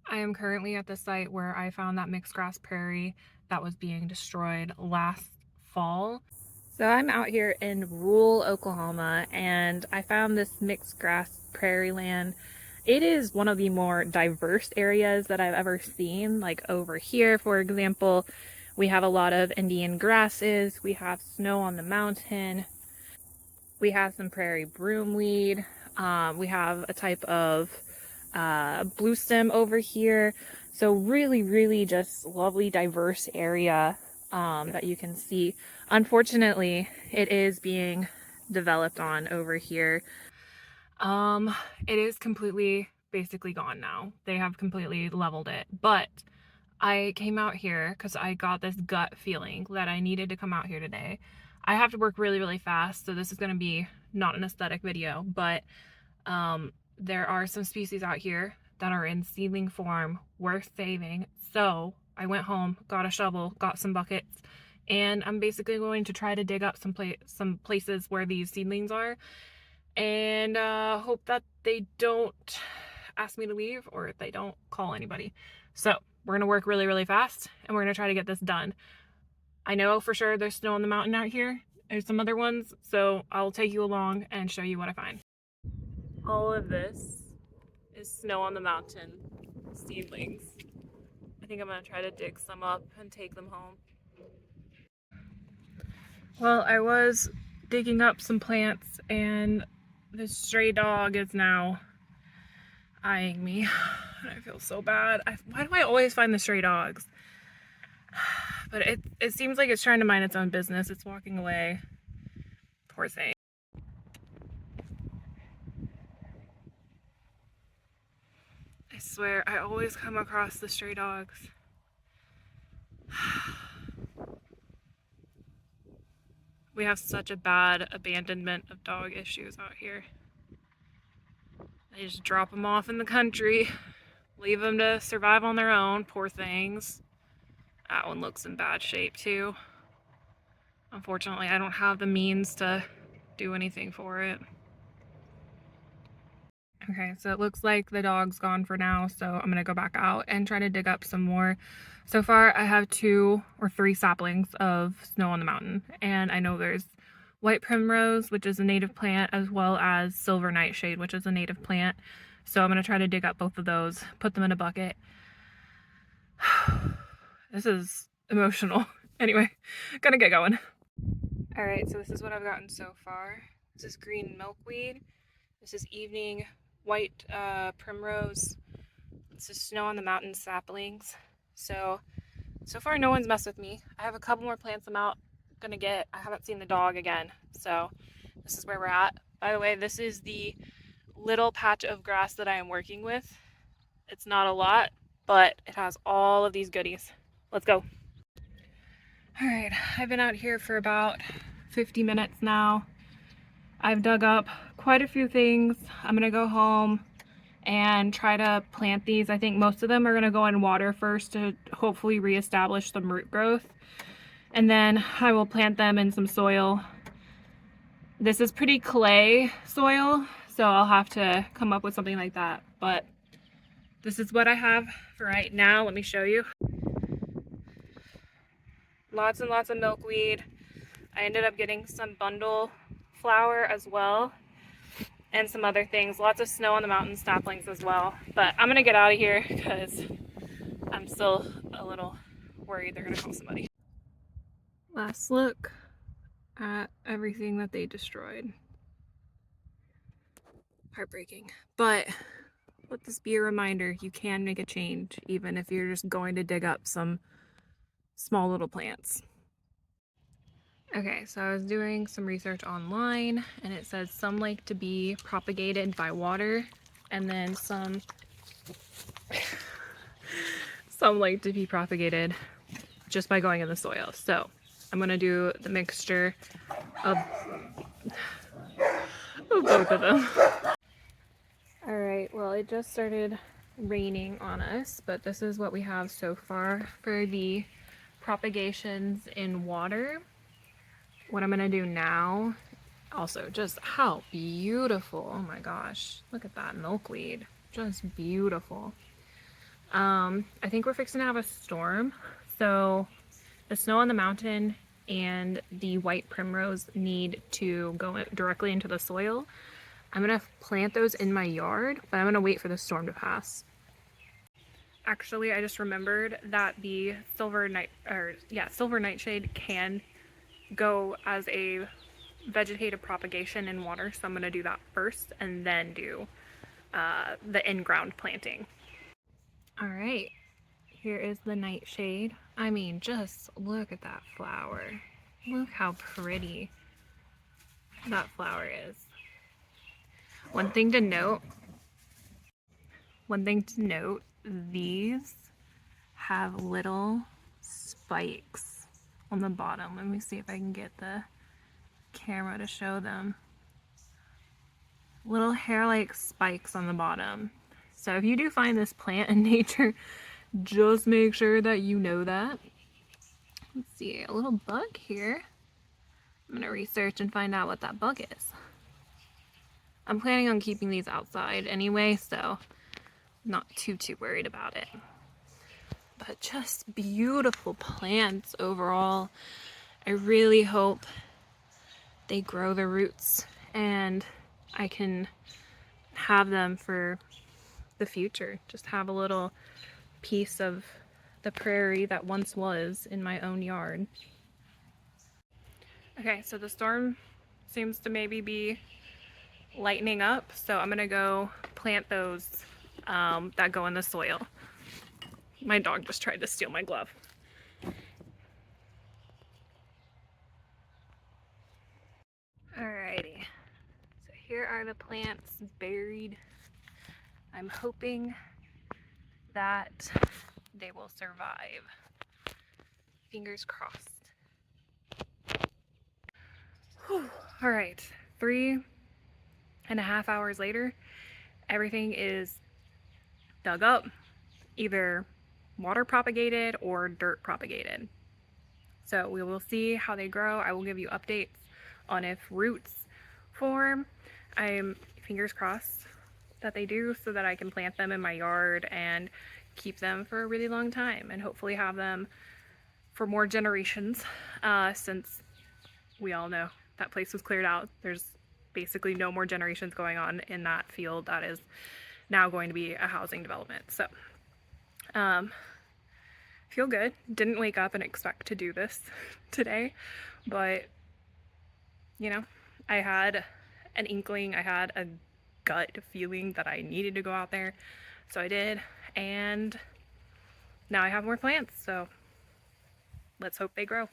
I am currently at the site where I found that mixed grass prairie that was being destroyed last fall. So I'm out here in rural Oklahoma and I found this mixed grass prairie land. It is one of the more diverse areas that I've ever seen. Like over here, for example, we have a lot of Indian grasses, we have snow on the mountain, we have some prairie broomweed, we have a type of blue stem over here. So really, really just lovely, diverse area that you can see. Unfortunately, it is being developed on over here. Um, it is completely, basically gone now. They have completely leveled it. But I came out here because I got this gut feeling that I needed to come out here today. I have to work really, really fast, so this is going to be not an aesthetic video, but there are some species out here that are in seedling form worth saving. So I went home, got a shovel, got some buckets, and I'm basically going to try to dig up some places where these seedlings are, and hope that they don't ask me to leave or they don't call anybody. So we're gonna work really, really fast, and we're gonna try to get this done. I know for sure there's snow on the mountain out here. There's some other ones, so I'll take you along and show you what I find. All of this is snow on the mountain seedlings. I think I'm gonna try to dig some up and take them home. Well, I was digging up some plants and this stray dog is now eyeing me. I feel so bad. Why do I always find the stray dogs? But it seems like it's trying to mind its own business. It's walking away. Poor thing. I swear, I always come across the stray dogs. We have such a bad abandonment of dog issues out here. They just drop them off in the country, leave them to survive on their own, poor things. That one looks in bad shape too. Unfortunately, I don't have the means to do anything for it. Okay, so it looks like the dog's gone for now, so I'm gonna go back out and try to dig up some more. So far, I have 2 or 3 saplings of snow on the mountain, and I know there's white primrose, which is a native plant, as well as silver nightshade, which is a native plant. So I'm gonna try to dig up both of those, put them in a bucket. This is emotional. Anyway, gonna get going. All right, so this is what I've gotten so far. This is green milkweed. This is evening white primrose. This is snow on the mountain saplings. So far no one's messed with me. I have a couple more plants I'm gonna get. I haven't seen the dog again. So this is where we're at. By the way, this is the little patch of grass that I am working with. It's not a lot, but it has all of these goodies. Let's go. All right, I've been out here for about 50 minutes now. I've dug up quite a few things. I'm gonna go home and try to plant these. I think most of them are gonna go in water first to hopefully reestablish some root growth. And then I will plant them in some soil. This is pretty clay soil, so I'll have to come up with something like that. But this is what I have for right now. Let me show you. Lots and lots of milkweed. I ended up getting some bundle flower as well, and some other things. Lots of snow on the mountain saplings as well. But I'm gonna get out of here because I'm still a little worried they're gonna call somebody. Last look at everything that they destroyed. Heartbreaking. But let this be a reminder, you can make a change even if you're just going to dig up some small little plants. Okay, so I was doing some research online and it says some like to be propagated by water and then some like to be propagated just by going in the soil. So I'm gonna do the mixture of both of them. All right, well, it just started raining on us, but this is what we have so far for the propagations in water. What I'm gonna do now, also just how beautiful, oh my gosh, look at that milkweed, just beautiful. I think we're fixing to have a storm, so the snow on the mountain and the white primrose need to go directly into the soil. I'm gonna plant those in my yard, but I'm gonna wait for the storm to pass. Actually, I just remembered that the silver nightshade can go as a vegetative propagation in water, so I'm gonna do that first and then do the in-ground planting. All right, here is the nightshade. I mean, just look at that flower. Look how pretty that flower is. One thing to note, these have little spikes on the bottom. Let me see if I can get the camera to show them. Little hair-like spikes on the bottom. So if you do find this plant in nature, just make sure that you know that. Let's see, a little bug here. I'm gonna research and find out what that bug is. I'm planning on keeping these outside anyway, so I'm not too worried about it. But just beautiful plants overall. I really hope they grow their roots and I can have them for the future. Just have a little piece of the prairie that once was in my own yard. Okay, so the storm seems to maybe be lightening up, so I'm gonna go plant those that go in the soil. My dog just tried to steal my glove. Alrighty, so here are the plants buried. I'm hoping that they will survive. Fingers crossed. Whew. All right, 3.5 hours later, everything is dug up, either water propagated or dirt propagated. So we will see how they grow. I will give you updates on if roots form. I'm fingers crossed that they do, so that I can plant them in my yard and keep them for a really long time and hopefully have them for more generations, since we all know that place was cleared out. There's basically no more generations going on in that field that is now going to be a housing development. So feel good. Didn't wake up and expect to do this today, but you know, I had an inkling, I had a gut feeling that I needed to go out there, so I did, and now I have more plants, so let's hope they grow.